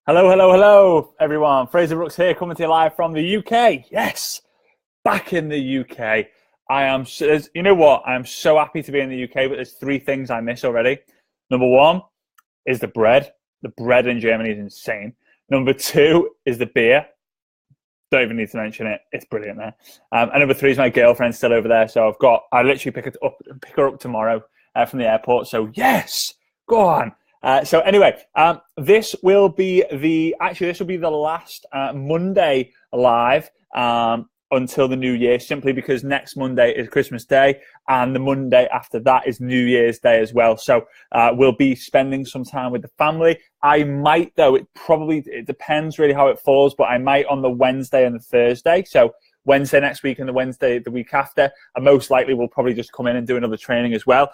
Hello, hello, hello, everyone. Fraser Brooks here, coming to you live from the UK. Yes, back in the UK. You know what? I'm so happy to be in the UK, but there's three things I miss already. Number one is the bread. The bread in Germany is insane. Number two is the beer. Don't even need to mention it. It's brilliant there. And number three is my girlfriend still over there. So I literally pick her up tomorrow from the airport. So yes, go on. So anyway, this will be the last Monday live until the new year, simply because next Monday is Christmas Day and the Monday after that is New Year's Day as well. So we'll be spending some time with the family. I might, though, it depends really how it falls, but I might on the Wednesday and the Thursday. So Wednesday next week and the Wednesday the week after. And most likely we'll probably just come in and do another training as well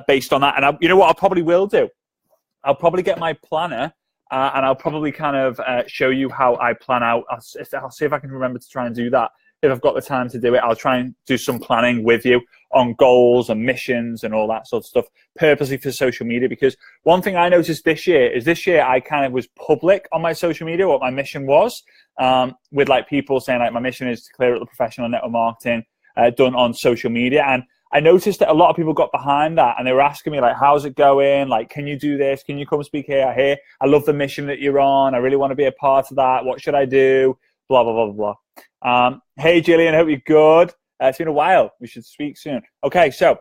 based on that. And you know what I probably will do? I'll probably get my planner and I'll probably kind of show you how I plan out. I'll see if I can remember to try and do that. If I've got the time to do it, I'll try and do some planning with you on goals and missions and all that sort of stuff, purposely for social media. Because one thing I noticed this year I kind of was public on my social media, what my mission was, with like people saying like my mission is to clear up the professional network marketing done on social media. And I noticed that a lot of people got behind that and they were asking me like, how's it going? Like, can you do this? Can you come speak here? I love the mission that you're on. I really want to be a part of that. What should I do? Blah, blah, blah, blah. Hey, Gillian, hope you're good. It's been a while. We should speak soon. Okay, so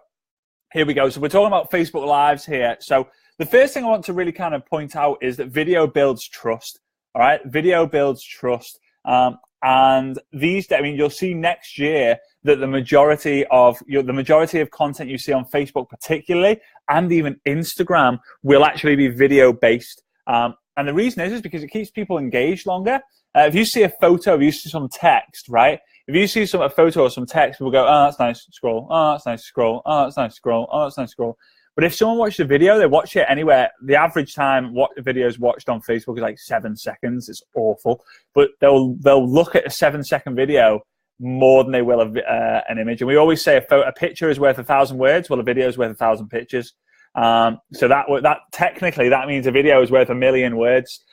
here we go. So we're talking about Facebook Lives here. So the first thing I want to really kind of point out is that video builds trust. All right, video builds trust. And you'll see next year that the majority of content you see on Facebook, particularly, and even Instagram, will actually be video based. And the reason is because it keeps people engaged longer. If you see a photo, if you see some text, right? If you see a photo or some text, people go, oh, that's nice, scroll. Oh, that's nice, scroll. Oh, that's nice, scroll. Oh, that's nice, scroll. But if someone watched a video, they watch it anywhere. The average time what the video is watched on Facebook is like 7 seconds. It's awful. But they'll look at a 7-second video more than they will an image. And we always say a picture is worth 1,000 words. Well, a video is worth 1,000 pictures. So that technically that means a video is worth 1,000,000 words.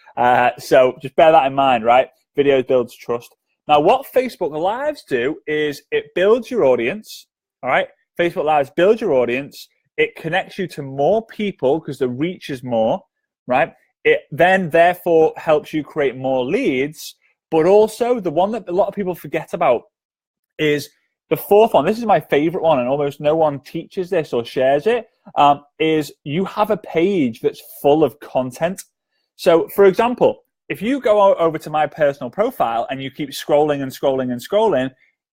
So just bear that in mind, right? Video builds trust. Now, what Facebook Lives do is it builds your audience, all right? Facebook Lives build your audience. It connects you to more people because the reach is more, right? It then therefore helps you create more leads, but also the one that a lot of people forget about is the fourth one. This is my favorite one, and almost no one teaches this or shares it, is you have a page that's full of content. So, for example, if you go over to my personal profile and you keep scrolling and scrolling and scrolling,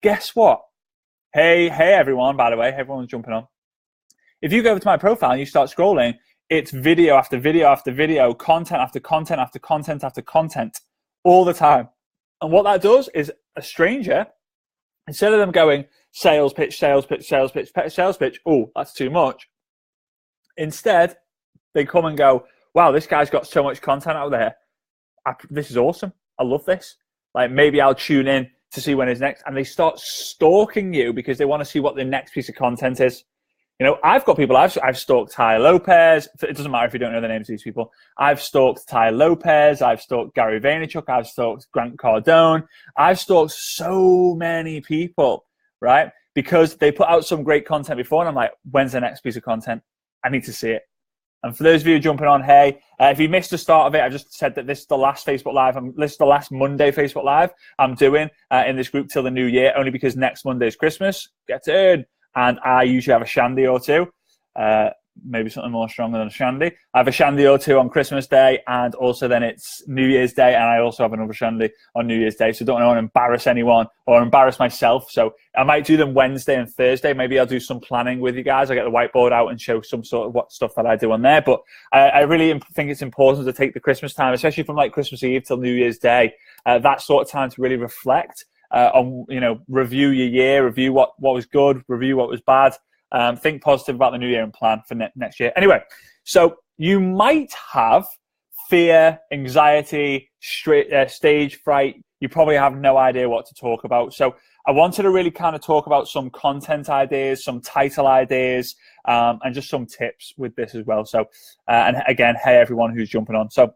guess what? Hey, everyone, by the way, everyone's jumping on. If you go over to my profile and you start scrolling, it's video after video after video, content after content after content after content all the time. And what that does is a stranger, instead of them going sales pitch, sales pitch, sales pitch, sales pitch, oh, that's too much. Instead, they come and go, wow, this guy's got so much content out there. This is awesome. I love this. Like, maybe I'll tune in to see when his next, and they start stalking you because they want to see what the next piece of content is. You know, I've got people, I've stalked Tai Lopez. It doesn't matter if you don't know the names of these people. I've stalked Tai Lopez. I've stalked Gary Vaynerchuk. I've stalked Grant Cardone. I've stalked so many people, right? Because they put out some great content before, and I'm like, when's the next piece of content? I need to see it. And for those of you jumping on, hey, if you missed the start of it, I've just said that this is the last Facebook Live. This is the last Monday Facebook Live I'm doing in this group till the new year, only because next Monday is Christmas. Get in. And I usually have a shandy or two, maybe something more stronger than a shandy. I have a shandy or two on Christmas Day, and also then it's New Year's Day, and I also have another shandy on New Year's Day. So don't want to embarrass anyone or embarrass myself. So I might do them Wednesday and Thursday. Maybe I'll do some planning with you guys. I'll get the whiteboard out and show some sort of what stuff that I do on there. But I really think it's important to take the Christmas time, especially from like Christmas Eve till New Year's Day, that sort of time to really reflect on, you know, review your year, review what was good, review what was bad, think positive about the new year and plan for next year. Anyway, so you might have fear, anxiety, stage fright. You probably have no idea what to talk about. So I wanted to really kind of talk about some content ideas, some title ideas, and just some tips with this as well. So, and again, hey, everyone who's jumping on. So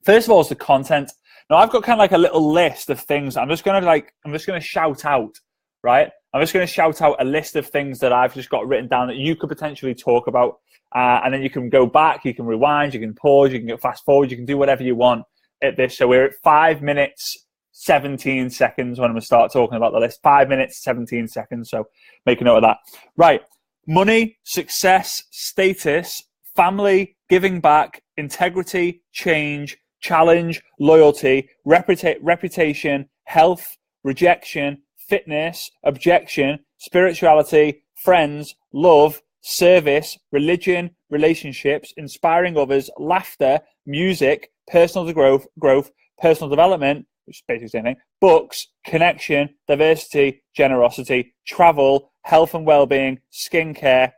First of all, is the content. Now, I've got kind of like a little list of things. I'm just going to shout out, right? I'm just going to shout out a list of things that I've just got written down that you could potentially talk about. And then you can go back, you can rewind, you can pause, you can go fast forward, you can do whatever you want at this. So we're at 5 minutes, 17 seconds when I'm going to start talking about the list. 5 minutes, 17 seconds. So make a note of that. Right. Money, success, status, family, giving back, integrity, change, challenge, loyalty, reputation, health, rejection, fitness, objection, spirituality, friends, love, service, religion, relationships, inspiring others, laughter, music, personal growth, personal development, which is basically the same thing, books, connection, diversity, generosity, travel, health and well-being, skincare.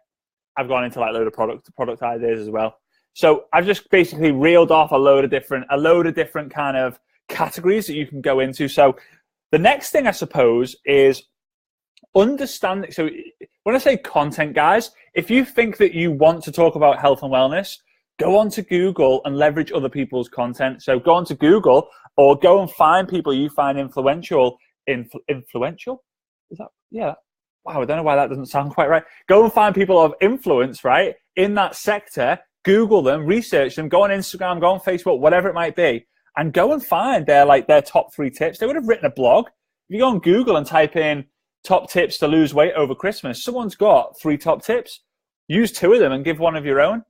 I've gone into like a load of product ideas as well. So I've just basically reeled off a load of different kind of categories that you can go into. So the next thing, I suppose, is understanding. So when I say content, guys, if you think that you want to talk about health and wellness, go onto Google and leverage other people's content. So go onto Google or go and find people you find influential. Influential? Is that? Yeah. Wow, I don't know why that doesn't sound quite right. Go and find people of influence, right, in that sector. Google them, research them, go on Instagram, go on Facebook, whatever it might be, and go and find their top 3 tips. They would have written a blog. If you go on Google and type in top tips to lose weight over Christmas, someone's got 3 top tips. Use 2 of them and give one of your own.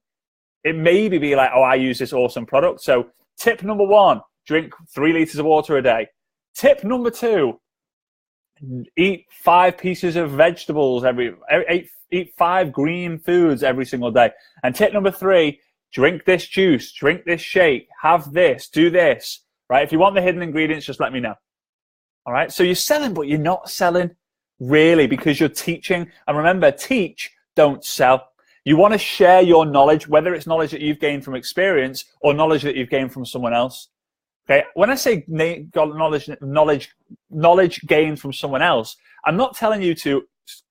It may be like, oh, I use this awesome product. So tip number 1, drink 3 liters of water a day. Tip number 2, eat 5 pieces of vegetables eat 5 green foods every single day. And tip number 3, drink this juice, drink this shake, have this, do this, right? If you want the hidden ingredients, just let me know. All right. So you're selling, but you're not selling really because you're teaching. And remember, teach, don't sell. You want to share your knowledge, whether it's knowledge that you've gained from experience or knowledge that you've gained from someone else. Okay. When I say knowledge gained from someone else, I'm not telling you to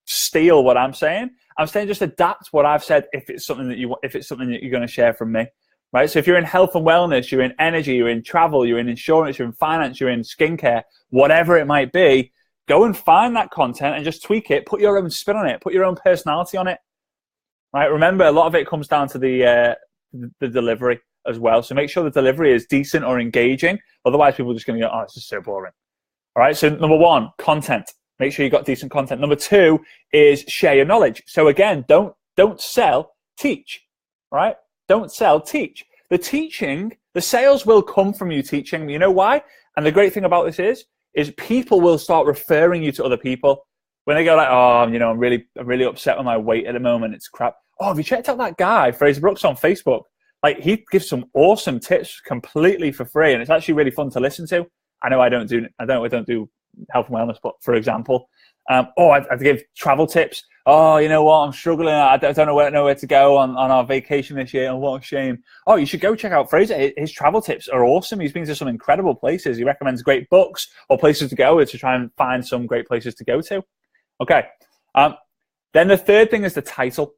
steal what I'm saying. I'm saying just adapt what I've said if it's something that you're going to share from me, right? So if you're in health and wellness, you're in energy, you're in travel, you're in insurance, you're in finance, you're in skincare, whatever it might be, go and find that content and just tweak it. Put your own spin on it. Put your own personality on it, right? Remember, a lot of it comes down to the delivery as well. So make sure the delivery is decent or engaging. Otherwise, people are just going to go, oh, this is so boring. All right. So number 1, content. Make sure you got decent content. Number 2 is share your knowledge. So again, don't sell, teach, right? Don't sell, teach. The teaching, the sales will come from you teaching. You know why? And the great thing about this is people will start referring you to other people. When they go like, oh, I'm really upset with my weight at the moment. It's crap. Oh, have you checked out that guy, Fraser Brooks, on Facebook? Like, he gives some awesome tips completely for free, and it's actually really fun to listen to. I know I don't do health and wellness, but for example, I give travel tips. Oh, you know what? I'm struggling. I don't know where to go on our vacation this year. And what a shame. Oh, you should go check out Fraser. His travel tips are awesome. He's been to some incredible places. He recommends great books or places to go to try and find some great places to go to. Okay. Then the third thing is the title.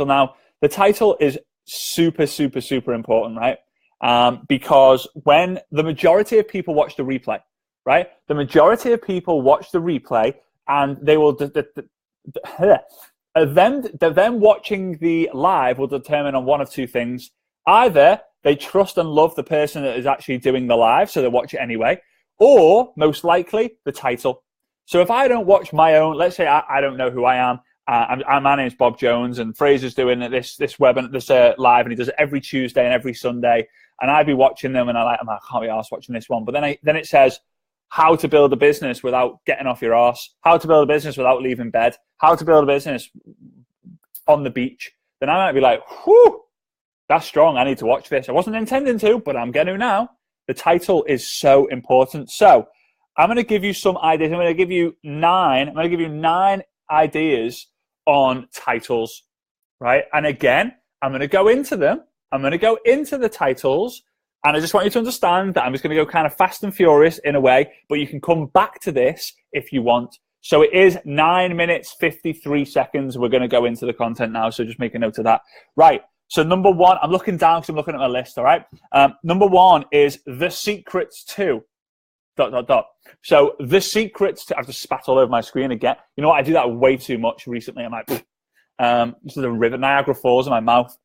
Now, the title is super, super, super important, right? Because when the majority of people watch the replay, right? The majority of people watch the replay and they will, them watching the live will determine on one of 2 things. Either they trust and love the person that is actually doing the live, so they watch it anyway, or most likely the title. So if I don't watch my own, let's say I don't know who I am, my name's Bob Jones, and Fraser's doing this live, and he does it every Tuesday and every Sunday. And I'd be watching them, and I can't be arsed watching this one. But then it says how to build a business without getting off your arse, how to build a business without leaving bed, how to build a business on the beach. Then I might be like, whew, that's strong. I need to watch this. I wasn't intending to, but I'm going to now. The title is so important. So I'm going to give you some ideas. I'm going to give you 9 ideas on titles, right? And again, I'm going to go into them. I'm going to go into the titles, and I just want you to understand that I'm just going to go kind of fast and furious in a way, but you can come back to this if you want. So it is 9 minutes, 53 seconds. We're going to go into the content now, so just make a note of that. Right, So number one, I'm looking down because I'm looking at my list, all right? Number one is The Secrets to... ... So The Secrets to... I've just spat all over my screen again. You know what? I do that way too much recently. I'm like, this is a river. Niagara Falls in my mouth,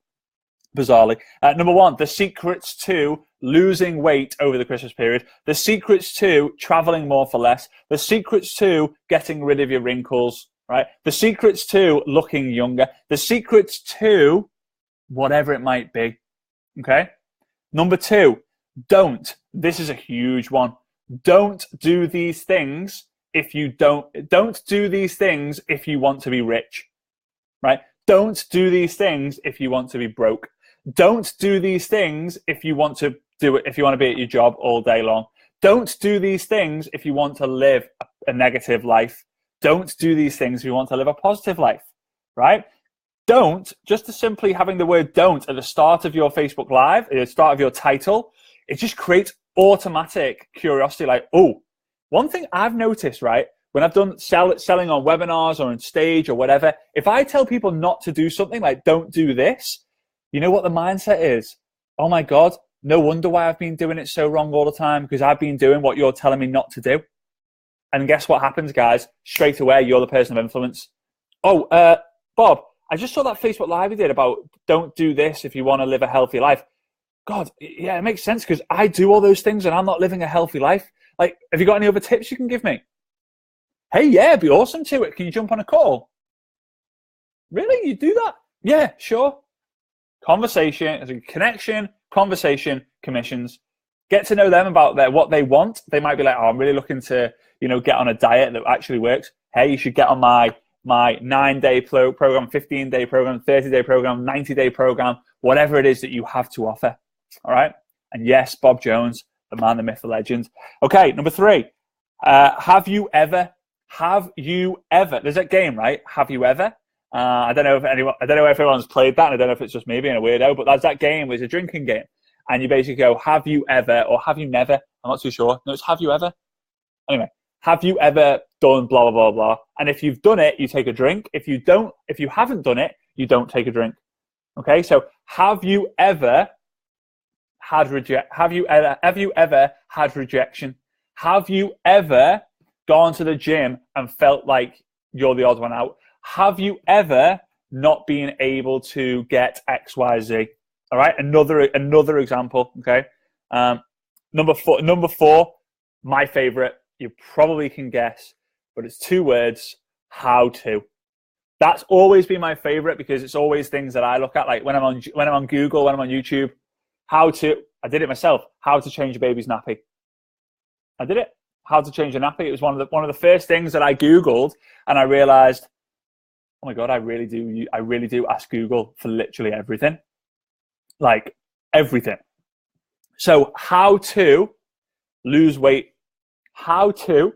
bizarrely. Number one, The Secrets to losing weight over the Christmas period. The Secrets to traveling more for less. The Secrets to getting rid of your wrinkles, right? The Secrets to looking younger. The Secrets to whatever it might be, okay? Number two, don't. This is a huge one. Don't do these things if you don't do these things if you want to be rich, right? Don't do these things if you want to be broke. Don't do these things if you want to do it, if you want to be at your job all day long. Don't do these things if you want to live a negative life. Don't do these things if you want to live a positive life, right? Don't, just to simply having the word don't at the start of your Facebook Live, at the start of your title, it just creates automatic curiosity. Like, oh, one thing I've noticed, right, when I've done selling on webinars or on stage or whatever, if I tell people not to do something, like don't do this, you know what the mindset is? Oh my God, no wonder why I've been doing it so wrong all the time, because I've been doing what you're telling me not to do. And guess what happens, guys? Straight away, you're the person of influence. Oh, Bob, I just saw that Facebook Live you did about don't do this if you want to live a healthy life. God, yeah, it makes sense because I do all those things and I'm not living a healthy life. Like, have you got any other tips you can give me? Hey, yeah, it'd be awesome to it. Can you jump on a call? Really? You do that? Yeah, sure. Conversation, connection, conversation, commissions. Get to know them about what they want. They might be like, oh, I'm really looking to, get on a diet that actually works. Hey, you should get on my 9-day program, 15-day program, 30-day program, 90-day program, whatever it is that you have to offer. All right. And yes, Bob Jones, the man, the myth, the legend. Okay. Number three, have you ever, there's that game, right? Have you ever? I don't know if everyone's played that. And I don't know if it's just me being a weirdo, but that's that game. It's a drinking game. And you basically go, have you ever, or have you never? I'm not too sure. No, it's have you ever? Anyway, have you ever done blah, blah, blah, blah? And if you've done it, you take a drink. If you haven't done it, you don't take a drink. Okay. So have you ever had have you ever had rejection? Have you ever gone to the gym and felt like you're the odd one out? Have you ever not been able to get X, Y, Z? All right. Another example. Okay. Number four, my favorite. You probably can guess, but it's 2 words. How to. That's always been my favorite because it's always things that I look at, like when I'm on Google, when I'm on YouTube. How to. I did it myself. How to change a baby's nappy. I did it. How to change a nappy. It was one of the first things that I Googled, and I realized, oh my God, I really do ask Google for literally everything. Like everything. So how to lose weight, how to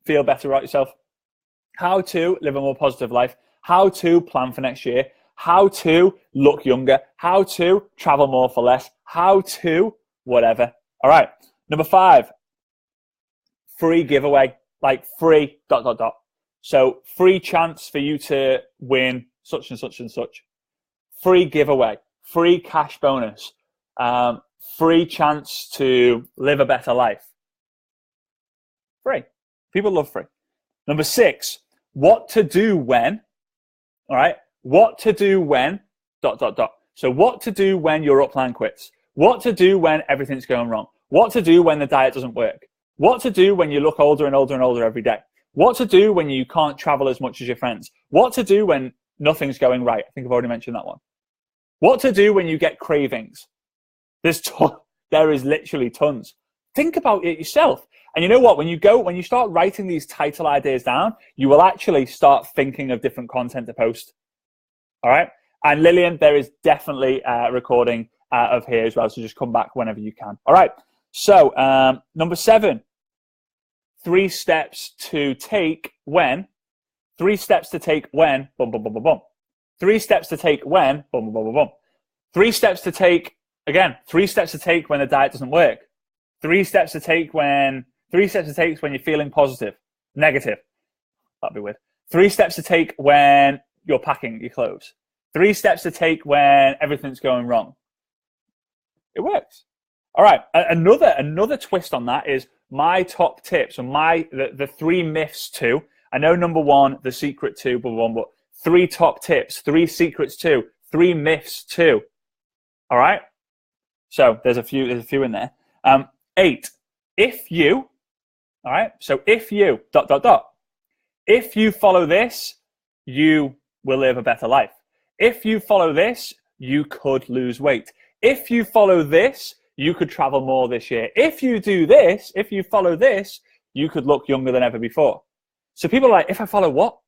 feel better about yourself, how to live a more positive life, how to plan for next year, how to look younger, how to travel more for less, how to whatever. All right. Number 5, free giveaway, like free ... So free chance for you to win such and such and such. Free giveaway, free cash bonus, free chance to live a better life. Free. People love free. Number 6, what to do when, all right? What to do when ... So what to do when your upline quits? What to do when everything's going wrong? What to do when the diet doesn't work? What to do when you look older and older and older every day? What to do when you can't travel as much as your friends? What to do when nothing's going right? I think I've already mentioned that one. What to do when you get cravings? There is literally tons. Think about it yourself. And you know what? When you start writing these title ideas down, you will actually start thinking of different content to post. All right. And Lillian, there is definitely a recording of here as well. So just come back whenever you can. All right. So number 7, 3 steps to take when, 3 steps to take when, boom, boom, boom, boom, boom. 3 steps to take when, boom, boom, boom, boom, boom. 3 steps to take, again, 3 steps to take when the diet doesn't work. 3 steps to take when you're feeling positive, negative. That'd be weird. 3 steps to take when you're packing your clothes. 3 steps to take when everything's going wrong. It works. All right. Another twist on that is my top tips and the 3 myths too. I know number 1, the secret to, but 3 top tips, 3 secrets too, 3 myths too. All right. So there's a few in there. 8. If you, all right. So if you ... If you follow this, you will live a better life. If you follow this, you could lose weight. If you follow this, you could travel more this year. If you do this, if you follow this, you could look younger than ever before. So people are like, if I follow what?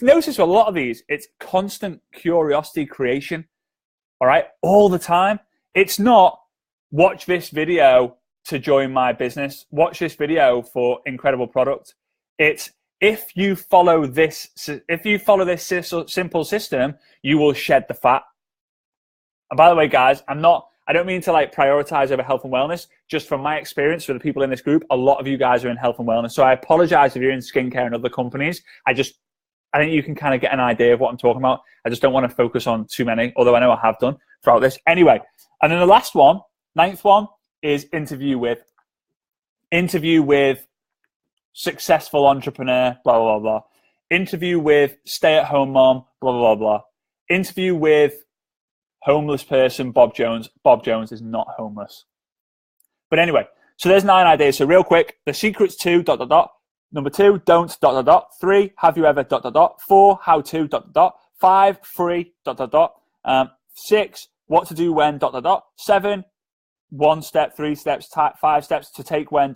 Notice with a lot of these, it's constant curiosity creation. All right, all the time. It's not watch this video to join my business. Watch this video for incredible product. It's if you follow this simple system, you will shed the fat. And by the way, guys, I don't mean to like prioritize over health and wellness. Just from my experience with the people in this group, a lot of you guys are in health and wellness. So I apologize if you're in skincare and other companies. I think you can kind of get an idea of what I'm talking about. I just don't want to focus on too many, although I know I have done throughout this. Anyway, and then the last one, 9th one, is interview with successful entrepreneur, blah, blah, blah, blah. Interview with stay-at-home mom, blah, blah, blah, blah. Interview with homeless person, Bob Jones. Bob Jones is not homeless. But anyway, so there's 9 ideas. So real quick, the secrets to ... Number 2, don't ... 3, have you ever ... 4, how to ... 5, free ... 6, what to do when ... 7, 1 step, 3 steps, 5 steps to take when ...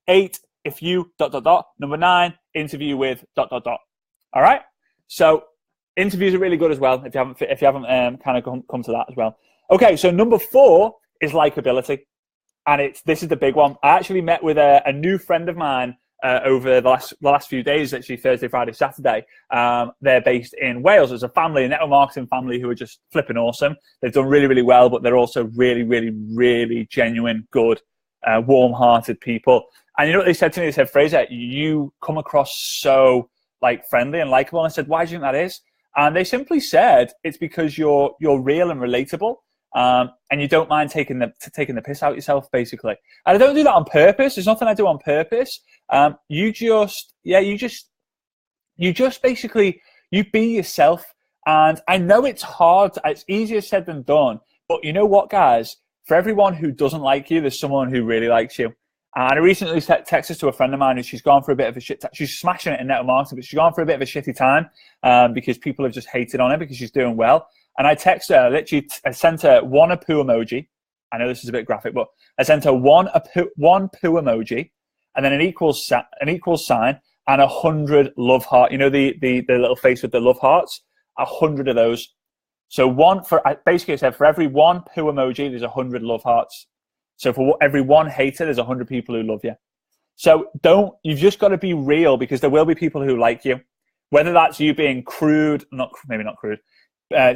8, if you ... Number 9, interview with ... All right. So interviews are really good as well. If you haven't kind of come to that as well. Okay. So number 4 is likability, and this is the big one. I actually met with a new friend of mine over the last few days, actually Thursday, Friday, Saturday. They're based in Wales. There's a family, a network marketing family, who are just flipping awesome. They've done really, really well, but they're also really, really, really genuine, good, warm-hearted people. And you know what they said to me? They said, Fraser, you come across so like friendly and likable. And I said, why do you think that is? And they simply said, it's because you're real and relatable. And you don't mind taking the piss out yourself, basically. And I don't do that on purpose. There's nothing I do on purpose. You just basically, you be yourself. And I know it's hard. It's easier said than done. But you know what, guys? For everyone who doesn't like you, there's someone who really likes you. And I recently texted to a friend of mine who she's gone for a bit of a shit. She's smashing it in network marketing, but she's gone for a bit of a shitty time because people have just hated on her because she's doing well. And I texted her, I sent her one a poo emoji. I know this is a bit graphic, but I sent her one poo emoji, and then an equal sign, and 100 love heart. You know the little face with the love hearts. 100 of those. So basically I said for every one poo emoji, there's 100 love hearts. So for every one hater, there's 100 people who love you. So you've just got to be real, because there will be people who like you. Whether that's you being crude, maybe not crude,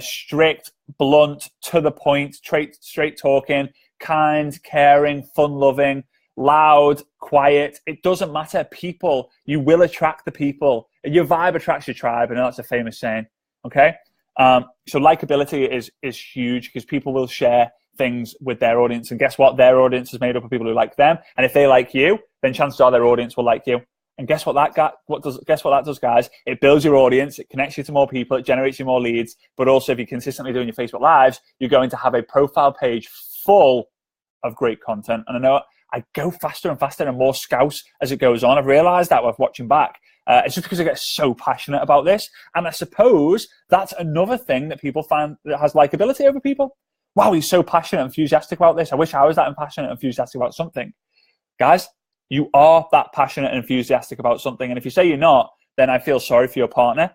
strict, blunt, to the point, straight talking, kind, caring, fun-loving, loud, quiet. It doesn't matter. You will attract the people. Your vibe attracts your tribe. I know that's a famous saying. Okay? So likability is huge, because people will share things with their audience, and guess what? Their audience is made up of people who like them, and if they like you, then chances are their audience will like you. And guess what that does, guys? It builds your audience, it connects you to more people, it generates you more leads, but also if you're consistently doing your Facebook Lives, you're going to have a profile page full of great content. And I know I go faster and faster and more scouse as it goes on. I've realized that with watching back. It's just because I get so passionate about this. And I suppose that's another thing that people find that has likability over people. Wow, he's so passionate and enthusiastic about this. I wish I was that passionate and enthusiastic about something. Guys, you are that passionate and enthusiastic about something. And if you say you're not, then I feel sorry for your partner.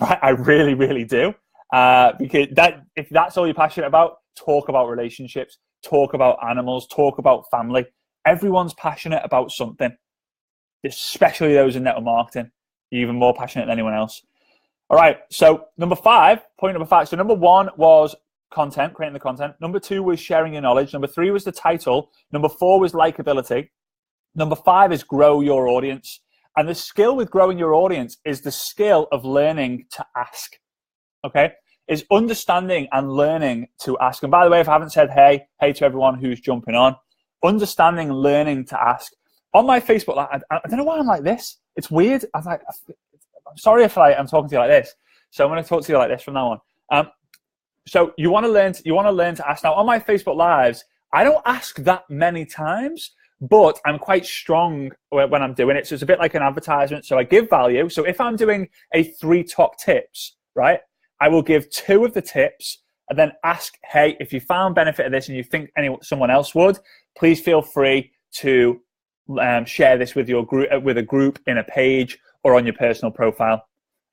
Right? I really, really do. Because if that's all you're passionate about, talk about relationships, talk about animals, talk about family. Everyone's passionate about something, especially those in network marketing. You're even more passionate than anyone else. All right, so point number 5. So number 1 was content, creating the content. Number 2 was sharing your knowledge. Number 3 was the title. Number 4 was likability. Number 5 is grow your audience. And the skill with growing your audience is the skill of learning to ask. Okay? is understanding and learning to ask. And by the way, if I haven't said hey to everyone who's jumping on, understanding and learning to ask. On my Facebook, I don't know why I'm like this. It's weird. I'm sorry if I'm talking to you like this. So I'm going to talk to you like this from now on. So you want to learn to ask. Now on my Facebook Lives, I don't ask that many times, but I'm quite strong when I'm doing it. So it's a bit like an advertisement. So I give value. So if I'm doing a 3 top tips, right, I will give 2 of the tips and then ask, hey, if you found benefit of this and you think someone else would, please feel free to share this with your group, with a group in a page or on your personal profile.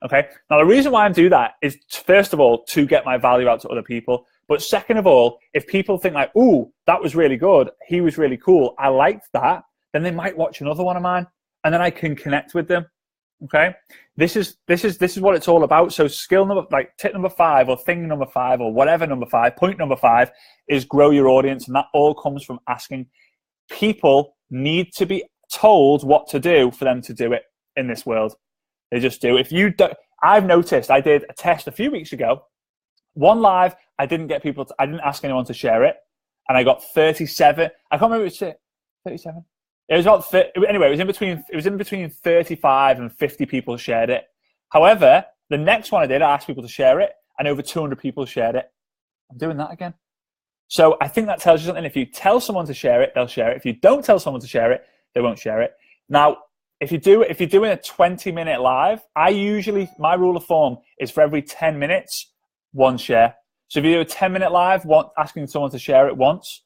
Okay. Now the reason why I do that is, first of all, to get my value out to other people. But second of all, if people think like, ooh, that was really good, he was really cool, I liked that, then they might watch another one of mine, and then I can connect with them. Okay. This is what it's all about. So tip number 5 or thing number 5 or whatever number 5, point number 5 is grow your audience, and that all comes from asking. People need to be told what to do for them to do it in this world. They just do. If you don't, I've noticed, I did a test a few weeks ago. One live, I didn't ask anyone to share it, and I got 37. I can't remember, it's 37. It was about anyway. It was in between 35 and 50 people shared it. However, the next one I asked people to share it, and over 200 people shared it. I'm doing that again. So I think that tells you something. If you tell someone to share it, they'll share it. If you don't tell someone to share it, they won't share it. Now, if you're doing a 20-minute live, my rule of thumb is for every 10 minutes, 1 share. So if you do a 10-minute live, asking someone to share it once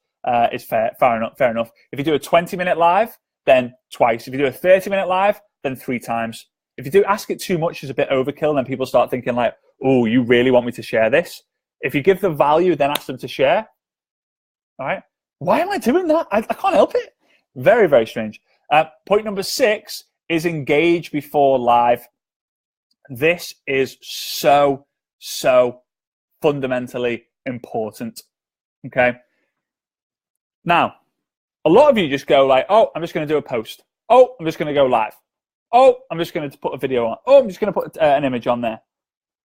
is fair enough. If you do a 20-minute live, then twice. If you do a 30-minute live, then 3 times. If you do ask it too much, it's a bit overkill, and then people start thinking like, oh, you really want me to share this? If you give them value, then ask them to share. All right? Why am I doing that? I can't help it. Very, very strange. Point number 6 is engage before live. This is so fundamentally important. Okay. Now, a lot of you just go like, oh, I'm just going to do a post. Oh, I'm just going to go live. Oh, I'm just going to put a video on. Oh, I'm just going to put an image on there.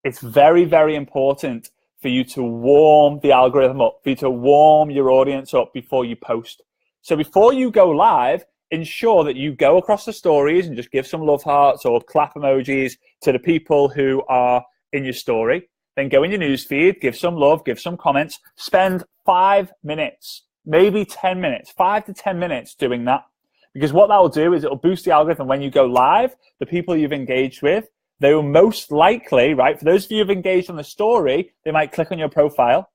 It's very, very important for you to warm the algorithm up, for you to warm your audience up before you post. So before you go live, ensure that you go across the stories and just give some love hearts or clap emojis to the people who are in your story. Then go in your newsfeed, give some love, give some comments, spend 5 minutes, maybe 10 minutes, 5 to 10 minutes doing that. Because what that will do is it will boost the algorithm. When you go live, the people you've engaged with, they will most likely, right, for those of you who've engaged on the story, they might click on your profile,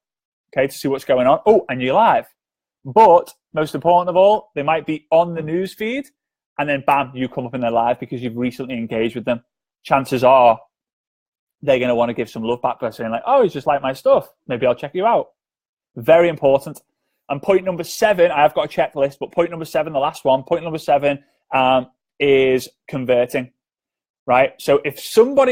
okay, to see what's going on. Oh, and you're live. But most important of all, they might be on the news feed, and then bam, you come up in their live because you've recently engaged with them. Chances are they're going to want to give some love back by saying like, oh, you just like my stuff. Maybe I'll check you out. Very important. And point number 7, I've got a checklist, but point number 7, the last one, point number 7 is converting. Right. So if someone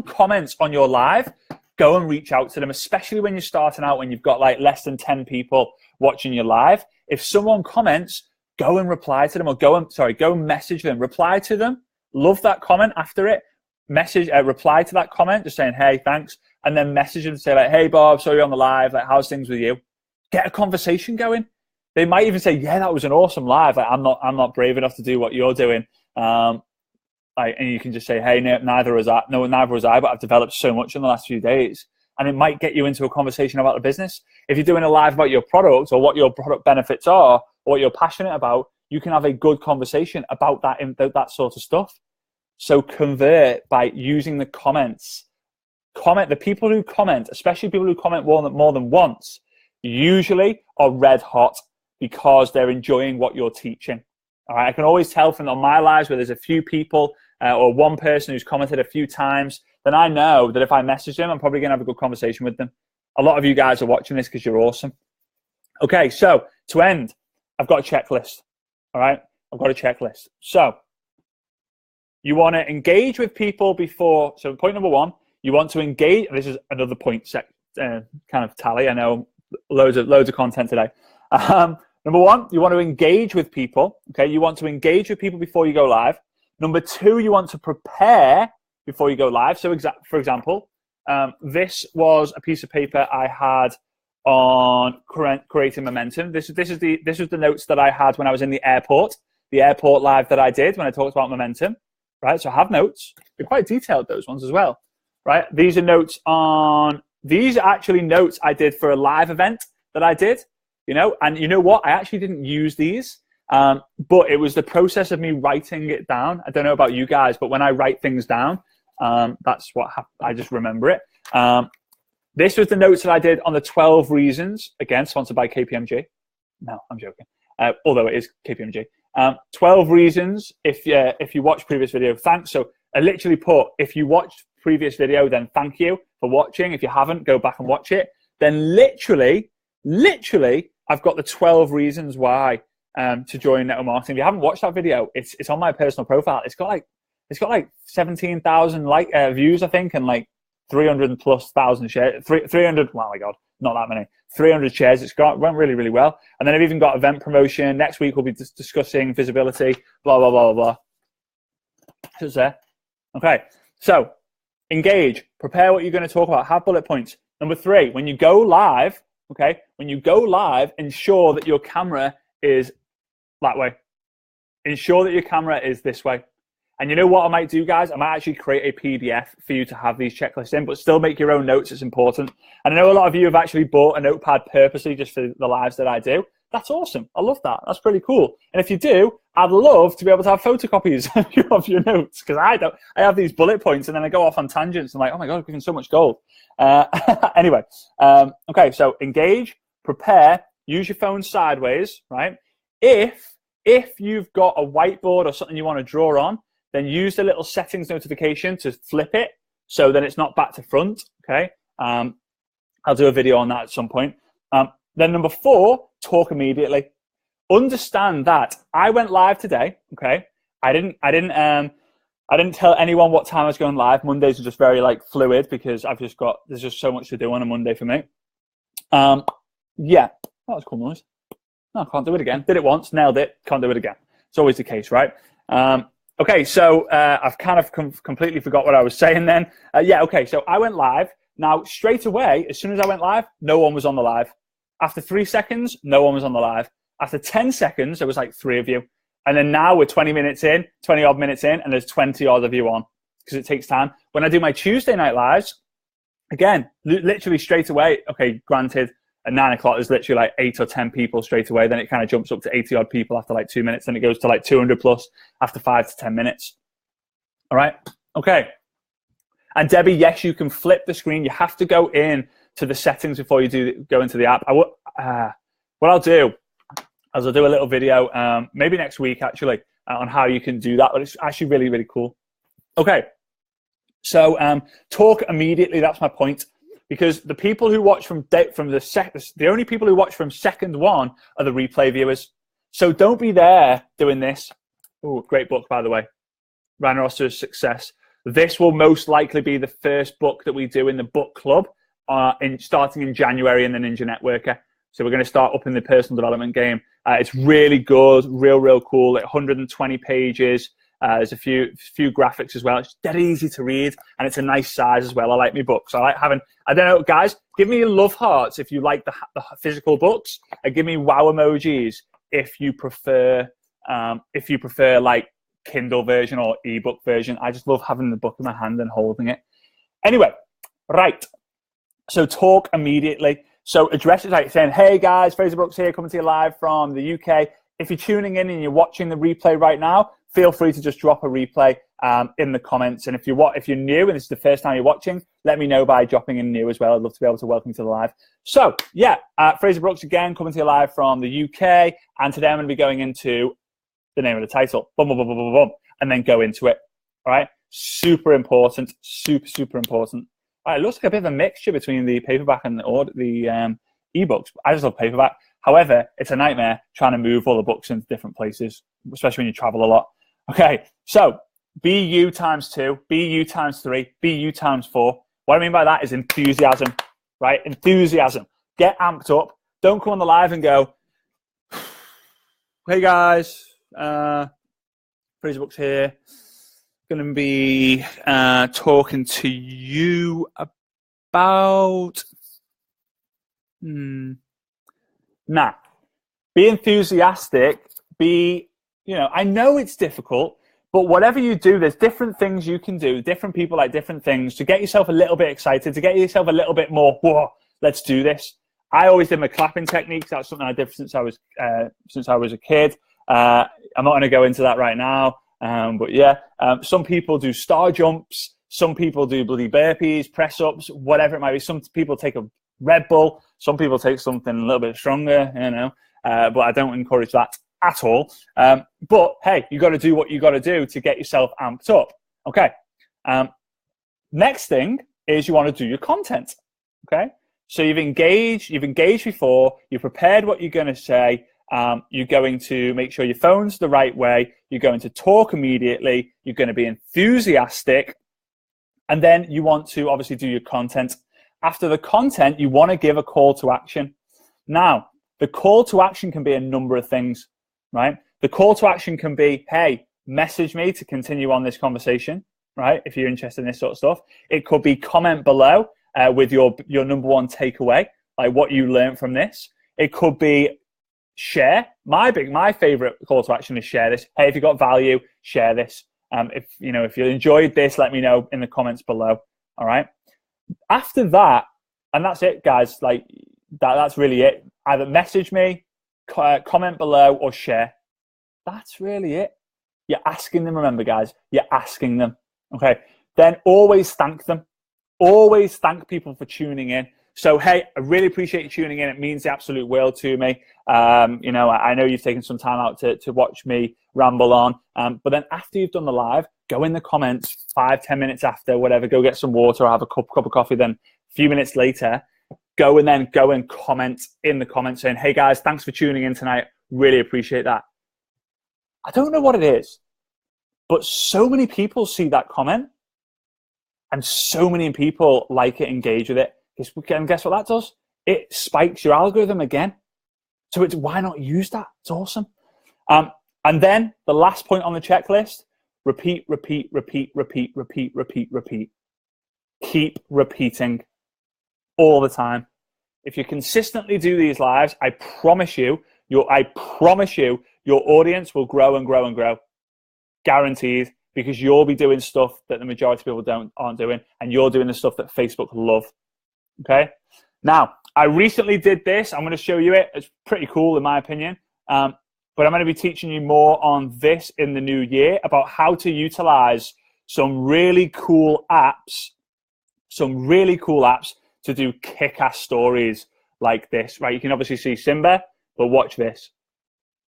comments on your live, go and reach out to them, especially when you're starting out, when you've got like less than 10 people watching your live. If someone comments, go and reply to them, or go and message them, reply to them, love that comment after it, reply to that comment, just saying, hey, thanks. And then message them and say like, hey, Bob, saw you on the live. Like, how's things with you? Get a conversation going. They might even say, yeah, that was an awesome live. Like, I'm not brave enough to do what you're doing. And you can just say, hey, neither was I, but I've developed so much in the last few days. And it might get you into a conversation about the business. If you're doing a live about your product or what your product benefits are or what you're passionate about, you can have a good conversation about that sort of stuff. So convert by using the comments. The people who comment, especially people who comment more than once, usually are red hot because they're enjoying what you're teaching. All right, I can always tell from on my lives where there's a few people or one person who's commented a few times, then I know that if I message them, I'm probably going to have a good conversation with them. A lot of you guys are watching this because you're awesome. Okay, so to end, I've got a checklist. All right, I've got a checklist. So you want to engage with people before. So point number 1, you want to engage. This is another point kind of tally. I know loads of content today. Number 1, you want to engage with people. Okay, you want to engage with people before you go live. Number 2, you want to prepare before you go live. So, for example, This was a piece of paper I had on creating momentum. This was the notes that I had when I was in the airport live that I did when I talked about momentum, right? So I have notes. They're quite detailed, those ones as well, right? These are actually notes I did for a live event that I did, and you know what? I actually didn't use these, but it was the process of me writing it down. I don't know about you guys, but when I write things down, that's what happened. I just remember it. This was the notes that I did on the 12 reasons, again, sponsored by KPMG. No, I'm joking. Although it is KPMG. 12 reasons, if you watch previous video, thanks. So I literally put, if you watched previous video, then thank you for watching. If you haven't, go back and watch it. Then literally, I've got the 12 reasons why to join network marketing. If you haven't watched that video, it's on my personal profile. It's got like 17,000 views, I think, and like 300 plus thousand shares. 300. Oh my god, not that many. 300 shares. Went really, really well. And then I've even got event promotion. Next week we'll be discussing visibility. Blah blah blah blah blah. So it's there. Okay. So engage. Prepare what you're going to talk about. Have bullet points. Number 3. When you go live, okay. When you go live, ensure that your camera is that way. Ensure that your camera is this way. And you know what I might do, guys? I might actually create a PDF for you to have these checklists in, but still make your own notes. It's important. And I know a lot of you have actually bought a notepad purposely just for the lives that I do. That's awesome. I love that. That's pretty cool. And if you do, I'd love to be able to have photocopies of your notes, because I have these bullet points and then I go off on tangents and like, oh my God, I've given so much gold. Anyway, okay, so engage, prepare, use your phone sideways, right? If you've got a whiteboard or something you want to draw on, then use the little settings notification to flip it so that it's not back to front, okay? I'll do a video on that at some point. Then number 4, talk immediately. Understand that I went live today, okay? I didn't tell anyone what time I was going live. Mondays are just very fluid because there's just so much to do on a Monday for me. Yeah, that was a cool noise. No, I can't do it again. Did it once, nailed it, can't do it again. It's always the case, right? Okay, so I've kind of completely forgot what I was saying then. Yeah, okay, so I went live. Now, straight away, as soon as I went live, no one was on the live. After 3 seconds, no one was on the live. After 10 seconds, there was like 3 of you. And then now we're 20 odd minutes in, and there's 20 odd of you on because it takes time. When I do my Tuesday night lives, again, literally straight away, okay, granted, at 9 o'clock, there's literally like 8 or 10 people straight away. Then it kind of jumps up to 80 odd people after like 2 minutes. Then it goes to like 200 plus after 5 to 10 minutes. All right. Okay. And Debbie, yes, you can flip the screen. You have to go in to the settings before you go into the app. What I'll do is I'll do a little video, maybe next week actually, on how you can do that. But it's actually really, really cool. Okay. So talk immediately. That's my point. Because the people who watch the only people who watch from second 1 are the replay viewers. So don't be there doing this. Oh, great book, by the way. Ryan Ross's Success. This will most likely be the first book that we do in the book club, starting in January in the Ninja Networker. So we're going to start up in the personal development game. It's really good, real cool. 120 pages. There's a few graphics as well. It's dead easy to read, and it's a nice size as well. I like my books. I like having. I don't know, guys. Give me love hearts if you like the physical books, and give me wow emojis if you prefer like Kindle version or ebook version. I just love having the book in my hand and holding it. Anyway, right. So talk immediately. So address it like saying, "Hey guys, Fraser Brooks here, coming to you live from the UK." If you're tuning in and you're watching the replay right now, feel free to just drop a replay in the comments. And if you're new and this is the first time you're watching, let me know by dropping in new as well. I'd love to be able to welcome you to the live. So yeah, Fraser Brooks again, coming to you live from the UK. And today I'm going to be going into the name of the title, boom, boom, boom, boom, boom, boom, and then go into it. All right, super important, super important. All right, it looks like a bit of a mixture between the paperback and the ebooks. I just love paperback. However, it's a nightmare trying to move all the books into different places, especially when you travel a lot. Okay, so BU times 2, BU times 3, BU times 4. What I mean by that is enthusiasm, right? Enthusiasm. Get amped up. Don't come on the live and go, "Hey guys, Fraser Brooks here. Going to be talking to you about... Nah. Be enthusiastic. I know it's difficult, but whatever you do, there's different things you can do. Different people like different things to get yourself a little bit excited, to get yourself a little bit more, whoa, let's do this. I always did my clapping techniques. That's something I did since I was a kid. I'm not going to go into that right now. But yeah, some people do star jumps. Some people do bloody burpees, press ups, whatever it might be. Some people take a Red Bull. Some people take something a little bit stronger, but I don't encourage that at all. But hey, you got to do what you got to do to get yourself amped up. Okay. Next thing is you want to do your content. Okay. So you've engaged before, you've prepared what you're going to say. You're going to make sure your phone's the right way. You're going to talk immediately. You're going to be enthusiastic. And then you want to obviously do your content. After the content, you want to give a call to action. Now, the call to action can be a number of things, right? The call to action can be, hey, message me to continue on this conversation, right? If you're interested in this sort of stuff. It could be comment below with your number one takeaway, like what you learned from this. It could be share. My favorite call to action is share this. Hey, if you got value, share this. If you enjoyed this, let me know in the comments below. All right. After that, and that's it, guys. Like that's really it. Either message me, comment below, or share. That's really it. You're asking them. Remember, guys, you're asking them. Okay. Then always thank them. Always thank people for tuning in. So, hey, I really appreciate you tuning in. It means the absolute world to me. I know you've taken some time out to watch me ramble on. But then after you've done the live, go in the comments 5-10 minutes after, whatever, go get some water or have a cup of coffee. Then a few minutes later, go and comment in the comments saying, hey, guys, thanks for tuning in tonight. Really appreciate that. I don't know what it is, but so many people see that comment and so many people like it, engage with it. And guess what that does? It spikes your algorithm again. So why not use that? It's awesome. And then the last point on the checklist, repeat. Keep repeating all the time. If you consistently do these lives, I promise you, your audience will grow and grow and grow. Guaranteed, because you'll be doing stuff that the majority of people aren't doing, and you're doing the stuff that Facebook love. Okay. Now, I recently did this. I'm going to show you it. It's pretty cool in my opinion. But I'm going to be teaching you more on this in the new year about how to utilize some really cool apps to do kick-ass stories like this, right? You can obviously see Simba, but watch this.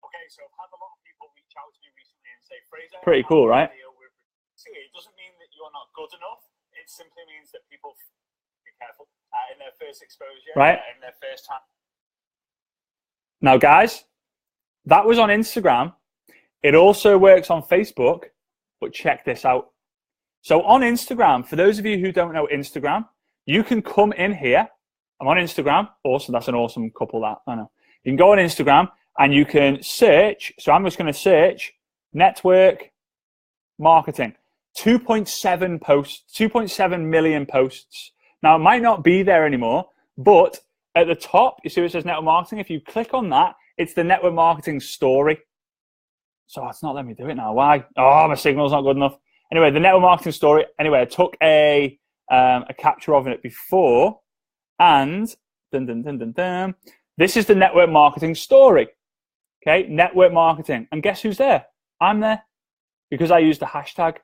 Okay, so I've had a lot of people reach out to me recently and say, Fraser, pretty cool, right? It doesn't mean that you're not good enough. It simply means that people be careful in their first exposure, right? In their first time. Now, guys, that was on Instagram. It also works on Facebook, but check this out. So on Instagram, for those of you who don't know Instagram, you can come in here. I'm on Instagram. Awesome. That's an awesome couple, that. I know. You can go on Instagram and you can search. So I'm just going to search network marketing. 2.7 million posts. Now, it might not be there anymore, but at the top, you see where it says network marketing? If you click on that, it's the network marketing story. So it's not letting me do it now. Why? Oh, my signal's not good enough. Anyway, the network marketing story. Anyway, I took a capture of it before, and this is the network marketing story. Okay, network marketing. And guess who's there? I'm there because I used the hashtag.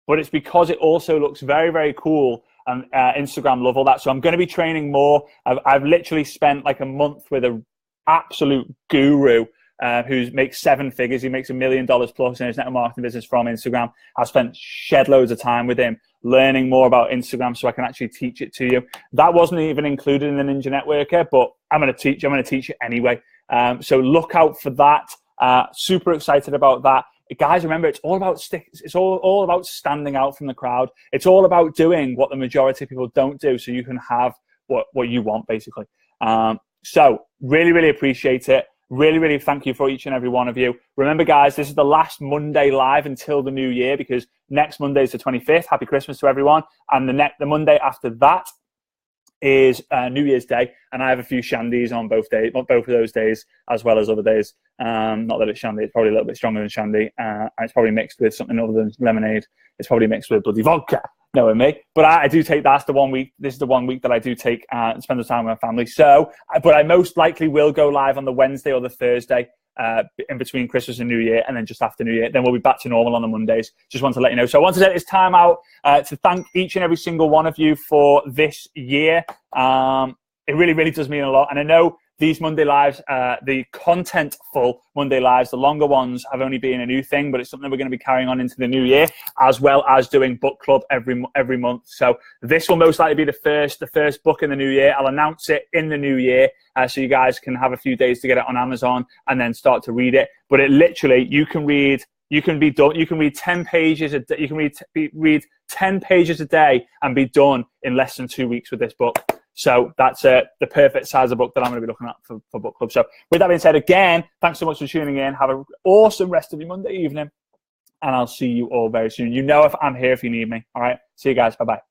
But it's because it also looks very, very cool, and Instagram love all that. So I'm going to be training more. I've literally spent like a month with an absolute guru who makes 7 figures. He makes $1 million plus in his network marketing business from Instagram. I've spent shed loads of time with him learning more about Instagram so I can actually teach it to you. That wasn't even included in the Ninja Networker, but I'm going to teach it anyway. So look out for that. Super excited about that. Guys, remember, it's all about all about standing out from the crowd. It's all about doing what the majority of people don't do, so you can have what you want, basically. So really, really appreciate it. Really, really thank you for each and every one of you. Remember, guys, this is the last Monday live until the new year, because next Monday is the 25th. Happy Christmas to everyone. And the Monday after that is New Year's Day, and I have a few shandies on both of those days, as well as other days. Not that it's shandy; it's probably a little bit stronger than shandy, and it's probably mixed with something other than lemonade. It's probably mixed with bloody vodka, knowing me. But I do take that's the 1 week. This is the 1 week that I do take and spend the time with my family. So, but I most likely will go live on the Wednesday or the Thursday. In between Christmas and New Year, and then just after New Year, then we'll be back to normal on the Mondays. Just want to let you know. So I want to take this time out to thank each and every single one of you for this year. It really, really does mean a lot. And I know these Monday Lives, the contentful Monday Lives, the longer ones, have only been a new thing, but it's something we're going to be carrying on into the new year, as well as doing book club every month. So this will most likely be the first book in the new year. I'll announce it in the new year, so you guys can have a few days to get it on Amazon and then start to read it. But it literally, you can read 10 pages read 10 pages a day and be done in less than 2 weeks with this book. So that's the perfect size of book that I'm going to be looking at for book club. So with that being said, again, thanks so much for tuning in. Have an awesome rest of your Monday evening, and I'll see you all very soon. You know if I'm here if you need me. All right. See you guys. Bye-bye.